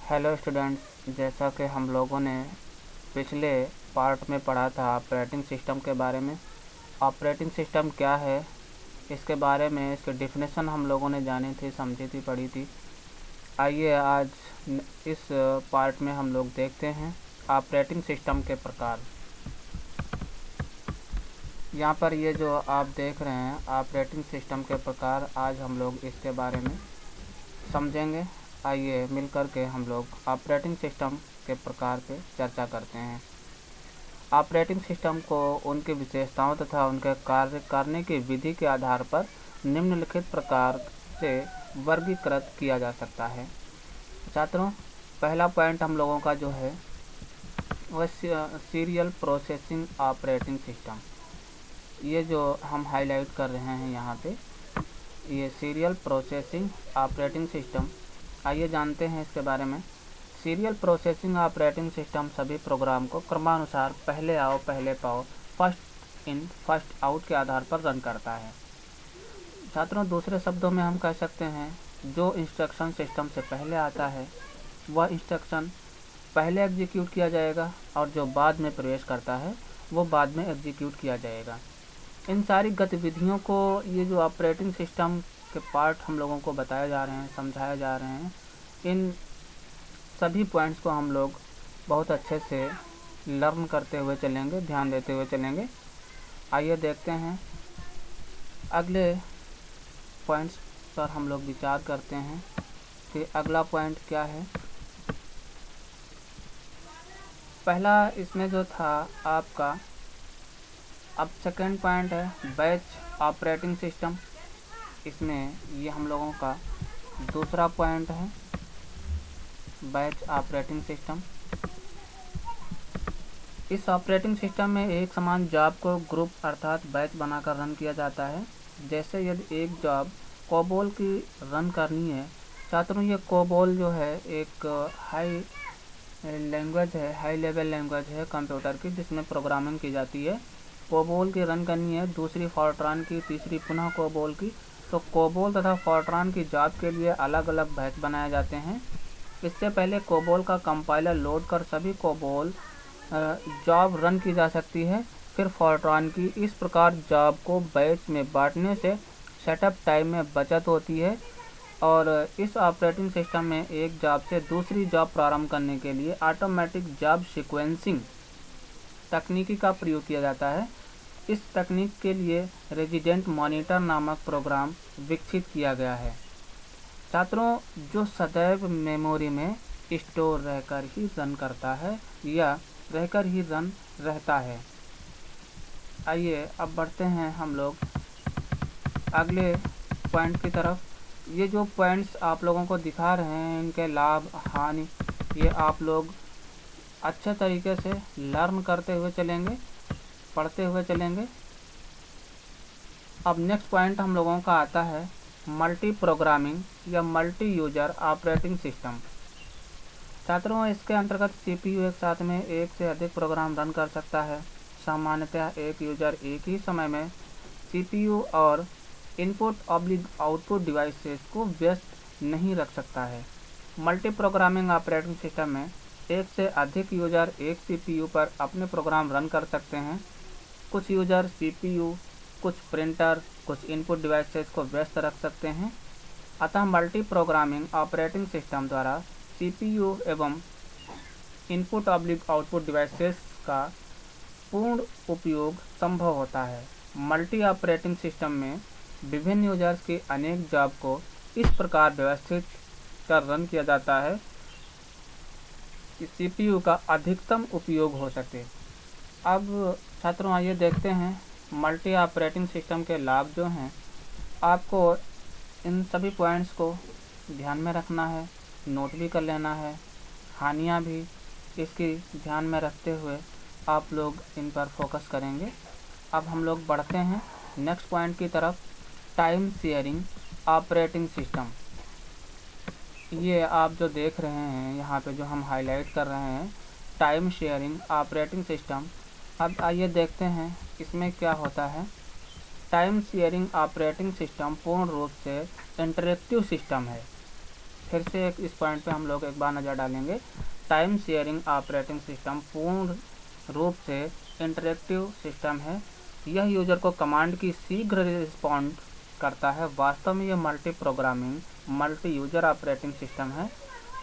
Hello students, जैसा कि हम लोगों ने पिछले पार्ट में पढ़ा था ऑपरेटिंग सिस्टम के बारे में। ऑपरेटिंग सिस्टम क्या है, इसके बारे में इसके डिफिनेशन हम लोगों ने जानी थी, समझी थी, पढ़ी थी। आइए आज इस पार्ट में हम लोग देखते हैं ऑपरेटिंग सिस्टम के प्रकार। यहाँ पर ये जो आप देख रहे हैं ऑपरेटिंग सिस्टम के प्रकार, आज हम लोग इसके बारे में समझेंगे। आइए मिलकर के हम लोग ऑपरेटिंग सिस्टम के प्रकार पे चर्चा करते हैं। ऑपरेटिंग सिस्टम को उनकी विशेषताओं तथा उनके कार्य करने की विधि के आधार पर निम्नलिखित प्रकार से वर्गीकृत किया जा सकता है। छात्रों, पहला पॉइंट हम लोगों का जो है वह सीरियल प्रोसेसिंग ऑपरेटिंग सिस्टम। ये जो हम हाईलाइट कर रहे हैं यहाँ पे, ये सीरियल प्रोसेसिंग ऑपरेटिंग सिस्टम। आइए जानते हैं इसके बारे में। सीरियल प्रोसेसिंग ऑपरेटिंग सिस्टम सभी प्रोग्राम को क्रमानुसार पहले आओ पहले पाओ, फर्स्ट इन फर्स्ट आउट के आधार पर रन करता है। छात्रों, दूसरे शब्दों में हम कह सकते हैं जो इंस्ट्रक्शन सिस्टम से पहले आता है वह इंस्ट्रक्शन पहले एग्जीक्यूट किया जाएगा और जो बाद में प्रवेश करता है वो बाद में एग्जीक्यूट किया जाएगा। इन सारी गतिविधियों को ये जो ऑपरेटिंग सिस्टम के पार्ट हम लोगों को बताए जा रहे हैं, समझाए जा रहे हैं, इन सभी पॉइंट्स को हम लोग बहुत अच्छे से लर्न करते हुए चलेंगे, ध्यान देते हुए चलेंगे। आइए देखते हैं अगले पॉइंट्स पर हम लोग विचार करते हैं कि अगला पॉइंट क्या है। पहला इसमें जो था आपका, अब सेकेंड पॉइंट है बैच ऑपरेटिंग सिस्टम। इसमें ये हम लोगों का दूसरा पॉइंट है, बैच ऑपरेटिंग सिस्टम। इस ऑपरेटिंग सिस्टम में एक समान जॉब को ग्रुप अर्थात बैच बनाकर रन किया जाता है। जैसे यदि एक जॉब कोबोल की रन करनी है, छात्रों ये कोबोल जो है एक हाई लैंग्वेज है, हाई लेवल लैंग्वेज है कंप्यूटर की, जिसमें प्रोग्रामिंग की जाती है। कोबोल की रन करनी है, दूसरी फॉर्ट्रान की, तीसरी पुनः कोबोल की। तो कोबोल तथा फॉर्ट्रान की जॉब के लिए अलग अलग बैच बनाए जाते हैं। इससे पहले कोबोल का कंपाइलर लोड कर सभी कोबोल जॉब रन की जा सकती है, फिर फॉर्ट्रान की। इस प्रकार जॉब को बैच में बांटने से सेटअप टाइम में बचत होती है और इस ऑपरेटिंग सिस्टम में एक जॉब से दूसरी जॉब प्रारंभ करने के लिए ऑटोमेटिक जॉब सीक्वेंसिंग तकनीकी का प्रयोग किया जाता है। इस तकनीक के लिए रेजिडेंट मॉनिटर नामक प्रोग्राम विकसित किया गया है। छात्रों, जो सदैव मेमोरी में स्टोर रहकर ही रन करता है या रहकर ही रन रहता है। आइए अब बढ़ते हैं हम लोग अगले पॉइंट की तरफ। ये जो पॉइंट्स आप लोगों को दिखा रहे हैं, इनके लाभ हानि ये आप लोग अच्छे तरीके से लर्न करते हुए चलेंगे, पढ़ते हुए चलेंगे। अब नेक्स्ट पॉइंट हम लोगों का आता है मल्टी प्रोग्रामिंग या मल्टी यूजर ऑपरेटिंग सिस्टम। छात्रों, इसके अंतर्गत सीपीयू एक साथ में एक से अधिक प्रोग्राम रन कर सकता है। सामान्यतः एक यूजर एक ही समय में सीपीयू और इनपुट/आउटपुट डिवाइसेस को व्यस्त नहीं रख सकता है। मल्टी प्रोग्रामिंग ऑपरेटिंग सिस्टम में एक से अधिक यूजर एक सीपीयू पर अपने प्रोग्राम रन कर सकते हैं। कुछ यूजर सीपीयू, कुछ प्रिंटर, कुछ इनपुट डिवाइसेस को व्यस्त रख सकते हैं। अतः मल्टी प्रोग्रामिंग ऑपरेटिंग सिस्टम द्वारा सीपीयू एवं इनपुट/आउटपुट डिवाइसेस का पूर्ण उपयोग संभव होता है। मल्टी ऑपरेटिंग सिस्टम में विभिन्न यूजर्स के अनेक जॉब को इस प्रकार व्यवस्थित कर रन किया जाता है कि सीपीयू का अधिकतम उपयोग हो सके। अब छात्रों, आइए देखते हैं मल्टी ऑपरेटिंग सिस्टम के लाभ जो हैं। आपको इन सभी पॉइंट्स को ध्यान में रखना है, नोट भी कर लेना है, हानियाँ भी इसकी ध्यान में रखते हुए आप लोग इन पर फोकस करेंगे। अब हम लोग बढ़ते हैं नेक्स्ट पॉइंट की तरफ, टाइम शेयरिंग ऑपरेटिंग सिस्टम। ये आप जो देख रहे हैं यहाँ पे, जो हम हाईलाइट कर रहे हैं, टाइम शेयरिंग ऑपरेटिंग सिस्टम। अब आइए देखते हैं इसमें क्या होता है। टाइम शेयरिंग ऑपरेटिंग सिस्टम पूर्ण रूप से इंटरेक्टिव सिस्टम है। फिर से इस पॉइंट पे हम लोग एक बार नज़र डालेंगे। टाइम शेयरिंग ऑपरेटिंग सिस्टम पूर्ण रूप से इंटरेक्टिव सिस्टम है। यह यूजर को कमांड की शीघ्र रिस्पॉन्ड करता है। वास्तव में यह multi programming multi user operating system है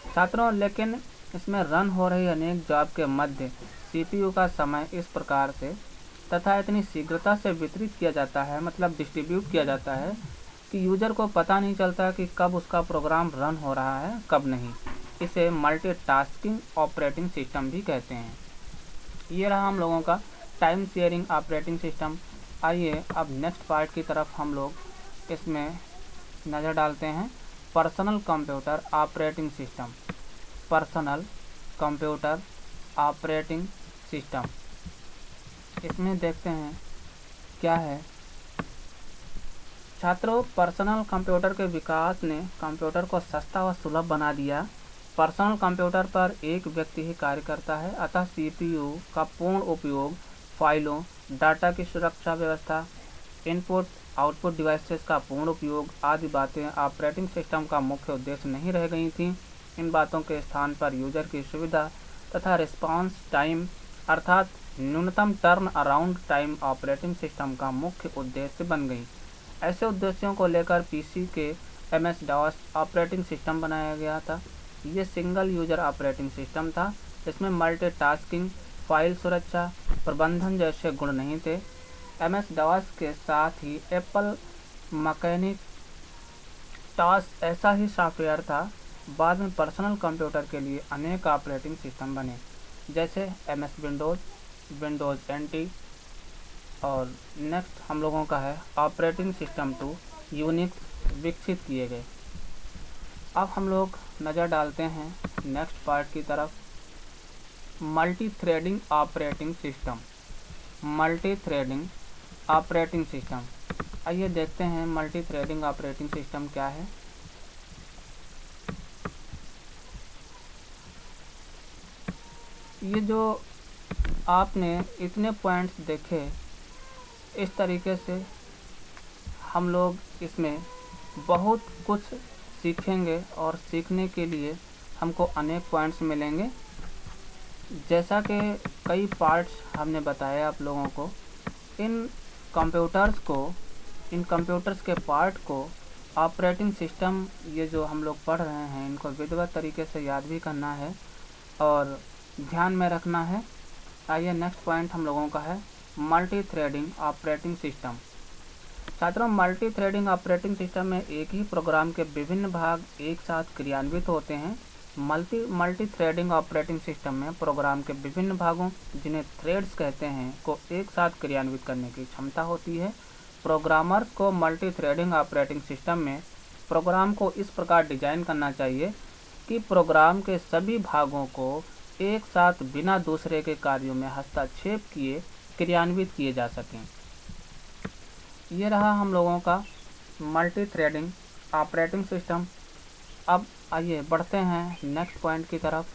छात्रों, लेकिन इसमें रन हो रही अनेक जॉब के मध्य सीपीयू का समय इस प्रकार से तथा इतनी शीघ्रता से वितरित किया जाता है, मतलब डिस्ट्रीब्यूट किया जाता है, कि यूजर को पता नहीं चलता कि कब उसका प्रोग्राम रन हो रहा है कब नहीं। इसे मल्टीटास्किंग ऑपरेटिंग सिस्टम भी कहते हैं। ये रहा हम लोगों का टाइम शेयरिंग ऑपरेटिंग सिस्टम। आइए अब नेक्स्ट पार्ट की तरफ हम लोग इसमें नज़र डालते हैं। Personal computer operating system. Personal computer operating system, इसमें देखते हैं क्या है। छात्रों, पर्सनल कंप्यूटर के विकास ने कंप्यूटर को सस्ता व सुलभ बना दिया। पर्सनल कंप्यूटर पर एक व्यक्ति ही कार्य करता है, अतः सीपीयू का पूर्ण उपयोग फाइलों, डाटा की सुरक्षा व्यवस्था, इनपुट आउटपुट डिवाइसेस का पूर्ण उपयोग आदि बातें ऑपरेटिंग सिस्टम का मुख्य उद्देश्य नहीं रह गई थीं। इन बातों के स्थान पर यूजर की सुविधा तथा रिस्पांस टाइम अर्थात न्यूनतम turn around time operating system का मुख्य उद्देश्य बन गई। ऐसे उद्देश्यों को लेकर पीसी के MS-DOS ऑपरेटिंग सिस्टम बनाया गया था। ये सिंगल यूजर ऑपरेटिंग सिस्टम था। इसमें मल्टीटास्किंग, फाइल सुरक्षा, प्रबंधन जैसे गुण नहीं थे। MS-DOS के साथ ही एप्पल मैकिन्टॉश ऐसा ही सॉफ्टवेयर था। बाद में पर्सनल कंप्यूटर के लिए अनेक ऑपरेटिंग सिस्टम बने, जैसे MS विंडोज़, विंडोज़ NT, और नेक्स्ट हम लोगों का है ऑपरेटिंग सिस्टम 2 यूनिक्स विकसित किए गए। अब हम लोग नज़र डालते हैं नेक्स्ट पार्ट की तरफ। Multi threading operating system. Multi threading operating system, आइए देखते हैं मल्टी थ्रेडिंग ऑपरेटिंग सिस्टम क्या है। ये जो आपने इतने पॉइंट्स देखे, इस तरीके से हम लोग इसमें बहुत कुछ सीखेंगे और सीखने के लिए हमको अनेक पॉइंट्स मिलेंगे। जैसा कि कई पार्ट्स हमने बताए आप लोगों को, इन कंप्यूटर्स के पार्ट को ऑपरेटिंग सिस्टम, ये जो हम लोग पढ़ रहे हैं, इनको विधिवत तरीके से याद भी करना है और ध्यान में रखना है। आइए नेक्स्ट पॉइंट हम लोगों का है मल्टी थ्रेडिंग ऑपरेटिंग सिस्टम। छात्रों, मल्टी थ्रेडिंग ऑपरेटिंग सिस्टम में एक ही प्रोग्राम के विभिन्न भाग एक साथ क्रियान्वित होते हैं। मल्टी थ्रेडिंग ऑपरेटिंग सिस्टम में प्रोग्राम के विभिन्न भागों, जिन्हें थ्रेड्स कहते हैं, को एक साथ क्रियान्वित करने की क्षमता होती है। प्रोग्रामर्स को मल्टी थ्रेडिंग ऑपरेटिंग सिस्टम में प्रोग्राम को इस प्रकार डिजाइन करना चाहिए कि प्रोग्राम के सभी भागों को एक साथ बिना दूसरे के कार्यों में हस्तक्षेप किए क्रियान्वित किए जा सकें। ये रहा हम लोगों का मल्टी थ्रेडिंग ऑपरेटिंग सिस्टम। अब आइए बढ़ते हैं नेक्स्ट पॉइंट की तरफ,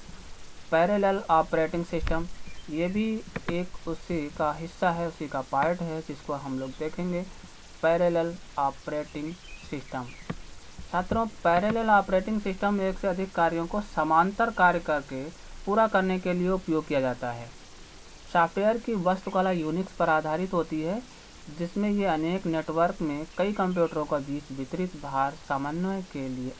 पैरेलल ऑपरेटिंग सिस्टम। ये भी एक उसी का हिस्सा है, उसी का पार्ट है, जिसको हम लोग देखेंगे। Parallel operating system. छात्रों, पैरेलल ऑपरेटिंग सिस्टम एक से अधिक कार्यों को समांतर कार्य करके पूरा करने के लिए उपयोग किया जाता है। सॉफ्टवेयर की वास्तुकला यूनिक्स पर आधारित होती है, जिसमें ये अनेक नेटवर्क में कई कंप्यूटरों के बीच वितरित भार समन्वय के लिए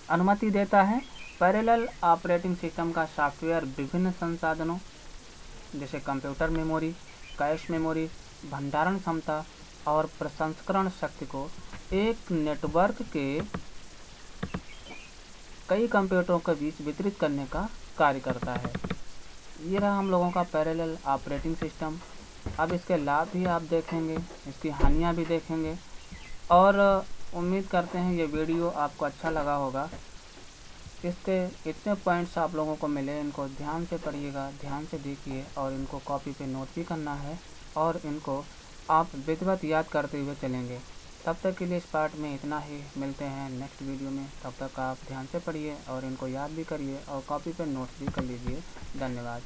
अनुमति देता है। पैरेलल ऑपरेटिंग सिस्टम का सॉफ्टवेयर विभिन्न संसाधनों जैसे कंप्यूटर मेमोरी, कैश मेमोरी, भंडारण क्षमता और प्रसंस्करण शक्ति को एक नेटवर्क के कई कंप्यूटरों के बीच वितरित करने का कार्य करता है। ये रहा हम लोगों का पैरेलल ऑपरेटिंग सिस्टम। अब इसके लाभ भी आप देखेंगे, इसकी हानियाँ भी देखेंगे, और उम्मीद करते हैं ये वीडियो आपको अच्छा लगा होगा। इसके इतने पॉइंट्स आप लोगों को मिले, इनको ध्यान से पढ़िएगा, ध्यान से देखिए, और इनको कॉपी पे नोट भी करना है, और इनको आप विधिवत याद करते हुए चलेंगे। तब तक के लिए इस पार्ट में इतना ही। मिलते हैं नेक्स्ट वीडियो में। तब तक आप ध्यान से पढ़िए और इनको याद भी करिए और कॉपी पे नोट्स भी कर लीजिए। धन्यवाद।